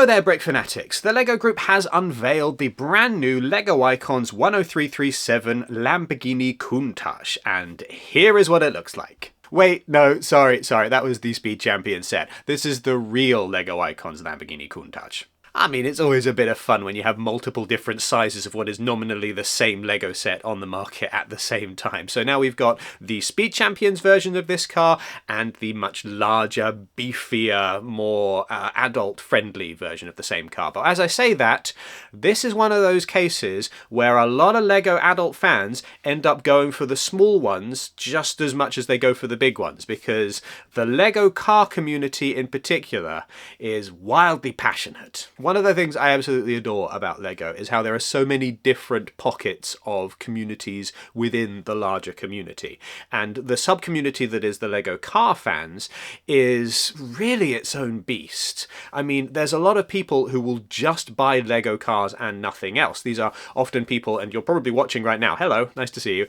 Hello there, Brick Fanatics! The LEGO Group has unveiled the brand new LEGO Icons 10337 Lamborghini Countach, and here is what it looks like. Wait, no, sorry, that was the Speed Champion set. This is the real LEGO Icons Lamborghini Countach. I mean, it's always a bit of fun when you have multiple different sizes of what is nominally the same LEGO set on the market at the same time. So now we've got the Speed Champions version of this car and the much larger, beefier, more adult-friendly version of the same car. But as I say that, this is one of those cases where a lot of LEGO adult fans end up going for the small ones just as much as they go for the big ones, because the LEGO car community in particular is wildly passionate. One of the things I absolutely adore about LEGO is how there are so many different pockets of communities within the larger community. And the sub-community that is the LEGO car fans is really its own beast. I mean, there's a lot of people who will just buy LEGO cars and nothing else. These are often people, and you're probably watching right now, hello, nice to see you.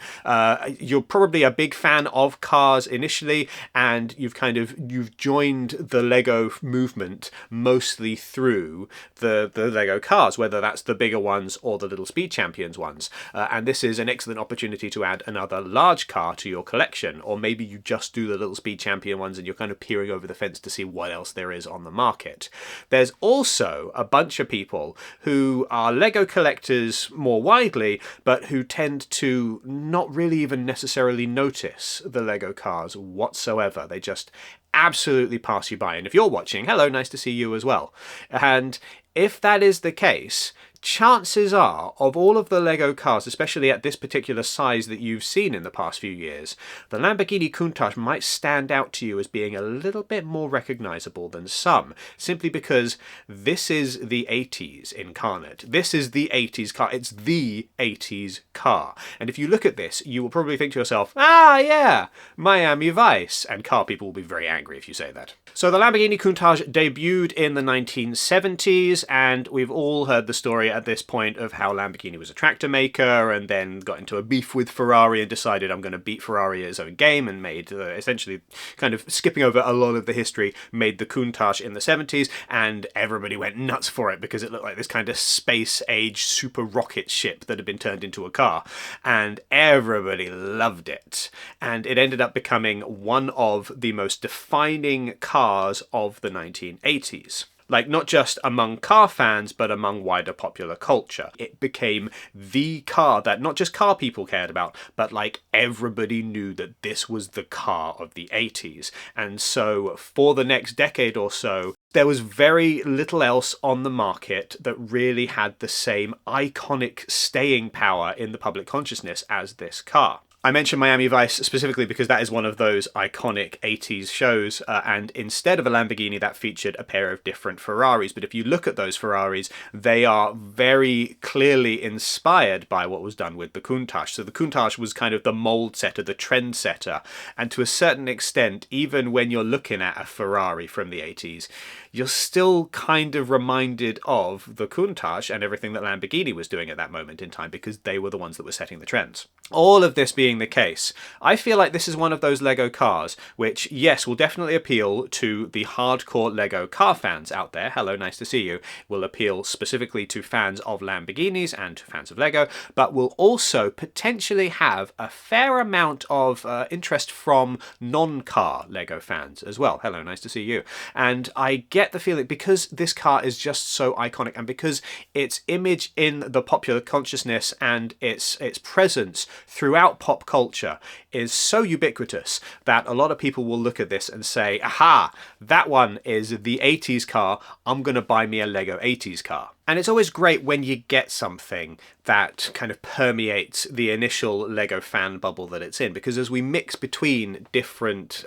You're probably a big fan of cars initially, and you've joined the LEGO movement mostly through the LEGO cars, whether that's the bigger ones or the little Speed Champions ones. And this is an excellent opportunity to add another large car to your collection, or maybe you just do the little Speed Champion ones and you're kind of peering over the fence to see what else there is on the market. There's also a bunch of people who are LEGO collectors more widely, but who tend to not really even necessarily notice the LEGO cars whatsoever. They just absolutely pass you by. And if you're watching, hello, nice to see you as well. And if that is the case, chances are, of all of the LEGO cars, especially at this particular size that you've seen in the past few years, the Lamborghini Countach might stand out to you as being a little bit more recognisable than some, simply because this is the 80s incarnate. This is the 80s car. It's the 80s car. And if you look at this, you will probably think to yourself, ah, yeah, Miami Vice. And car people will be very angry if you say that. So the Lamborghini Countach debuted in the 1970s, and we've all heard the story at this point of how Lamborghini was a tractor maker and then got into a beef with Ferrari and decided I'm going to beat Ferrari at his own game, and made essentially, kind of skipping over a lot of the history, made the Countach in the 70s, and everybody went nuts for it because it looked like this kind of space-age super rocket ship that had been turned into a car, and everybody loved it. And it ended up becoming one of the most defining cars of the 1980s. Like, not just among car fans, but among wider popular culture. It became the car that not just car people cared about, but like everybody knew that this was the car of the 80s. And so for the next decade or so, there was very little else on the market that really had the same iconic staying power in the public consciousness as this car. I mentioned Miami Vice specifically because that is one of those iconic 80s shows, and instead of a Lamborghini that featured a pair of different Ferraris. But if you look at those Ferraris, they are very clearly inspired by what was done with the Countach. So the Countach was kind of the mold setter, the trend setter, and to a certain extent, even when you're looking at a Ferrari from the 80s, you're still kind of reminded of the Countach and everything that Lamborghini was doing at that moment in time, because they were the ones that were setting the trends. All of this being the case, I feel like this is one of those LEGO cars which, yes, will definitely appeal to the hardcore LEGO car fans out there. Hello, nice to see you. Will appeal specifically to fans of Lamborghinis and to fans of LEGO, but will also potentially have a fair amount of interest from non-car LEGO fans as well. Hello, nice to see you. And I get the feeling, because this car is just so iconic, and because its image in the popular consciousness and its presence throughout pop culture is so ubiquitous, that a lot of people will look at this and say, aha, that one is the 80s car, I'm going to buy me a LEGO 80s car. And it's always great when you get something that kind of permeates the initial LEGO fan bubble that it's in, because as we mix between different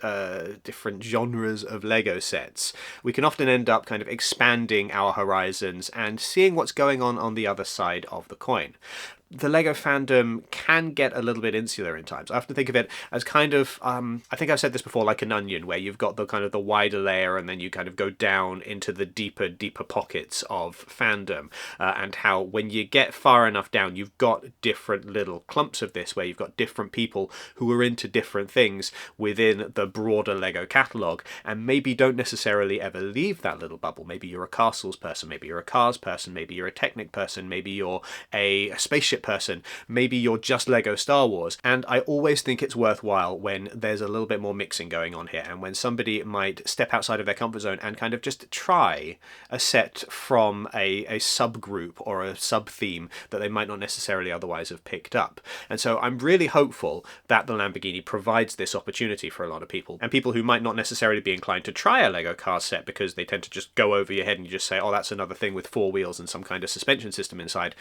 genres of LEGO sets, we can often end up kind of expanding our horizons and seeing what's going on the other side of the coin. the LEGO fandom can get a little bit insular in times. I often think of it as kind of, I think I've said this before, like an onion, where you've got the kind of the wider layer and then you kind of go down into the deeper pockets of fandom, and how when you get far enough down, you've got different little clumps of this, where you've got different people who are into different things within the broader LEGO catalogue, and maybe don't necessarily ever leave that little bubble. Maybe you're a castles person, maybe you're a cars person, maybe you're a Technic person, maybe you're a spaceship person, maybe you're just LEGO Star Wars. And I always think it's worthwhile when there's a little bit more mixing going on here, and when somebody might step outside of their comfort zone and kind of just try a set from a subgroup or a sub-theme that they might not necessarily otherwise have picked up. And so I'm really hopeful that the Lamborghini provides this opportunity for a lot of people, and people who might not necessarily be inclined to try a LEGO car set because they tend to just go over your head and you just say, oh, that's another thing with 4 wheels and some kind of suspension system inside,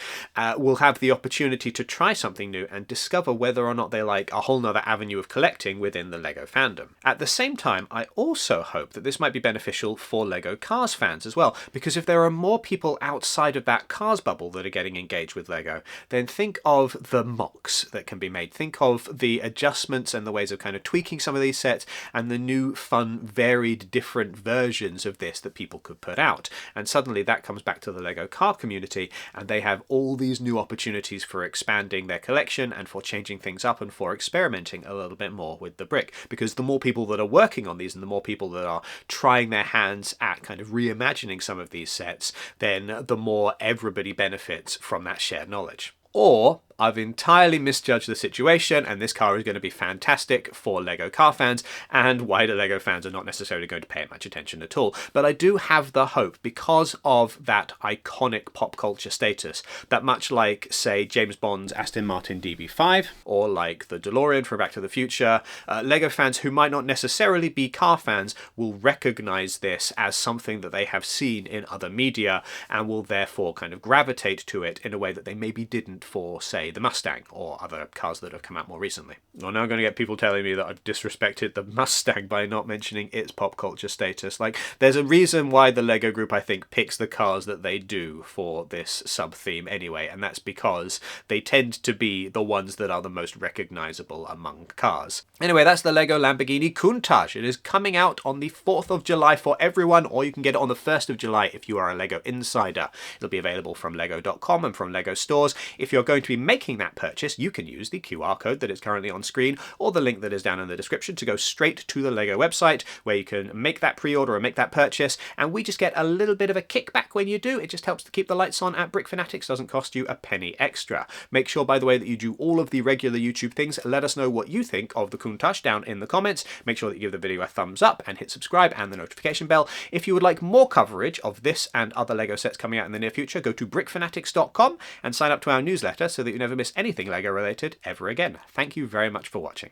will have the opportunity to try something new and discover whether or not they like a whole nother avenue of collecting within the LEGO fandom. At the same time, I also hope that this might be beneficial for LEGO Cars fans as well, because if there are more people outside of that Cars bubble that are getting engaged with LEGO, then think of the mocks that can be made. Think of the adjustments and the ways of kind of tweaking some of these sets and the new, fun, varied, different versions of this that people could put out. And suddenly that comes back to the LEGO car community, and they have all these new opportunities for expanding their collection and for changing things up and for experimenting a little bit more with the brick. Because the more people that are working on these and the more people that are trying their hands at kind of reimagining some of these sets, then the more everybody benefits from that shared knowledge. Or I've entirely misjudged the situation, and this car is going to be fantastic for LEGO car fans, and wider LEGO fans are not necessarily going to pay it much attention at all. But I do have the hope, because of that iconic pop culture status, that much like, say, James Bond's Aston Martin DB5, or like the DeLorean from Back to the Future, LEGO fans who might not necessarily be car fans will recognise this as something that they have seen in other media, and will therefore kind of gravitate to it in a way that they maybe didn't for, say, the Mustang or other cars that have come out more recently. I'm now going to get people telling me that I've disrespected the Mustang by not mentioning its pop culture status. Like, there's a reason why the LEGO group, I think, picks the cars that they do for this sub-theme anyway, and that's because they tend to be the ones that are the most recognisable among cars. Anyway, that's the LEGO Lamborghini Countach. It is coming out on the 4th of July for everyone, or you can get it on the 1st of July if you are a LEGO insider. It'll be available from lego.com and from LEGO stores. If you're going to be making that purchase, you can use the QR code that is currently on screen or the link that is down in the description to go straight to the LEGO website, where you can make that pre-order or make that purchase, and we just get a little bit of a kickback when you do. It just helps to keep the lights on at Brick Fanatics, doesn't cost you a penny extra. Make sure, by the way, that you do all of the regular YouTube things. Let us know what you think of the Countach down in the comments. Make sure that you give the video a thumbs up and hit subscribe and the notification bell. If you would like more coverage of this and other LEGO sets coming out in the near future, go to brickfanatics.com and sign up to our newsletter so that you never miss anything LEGO related ever again. Thank you very much for watching.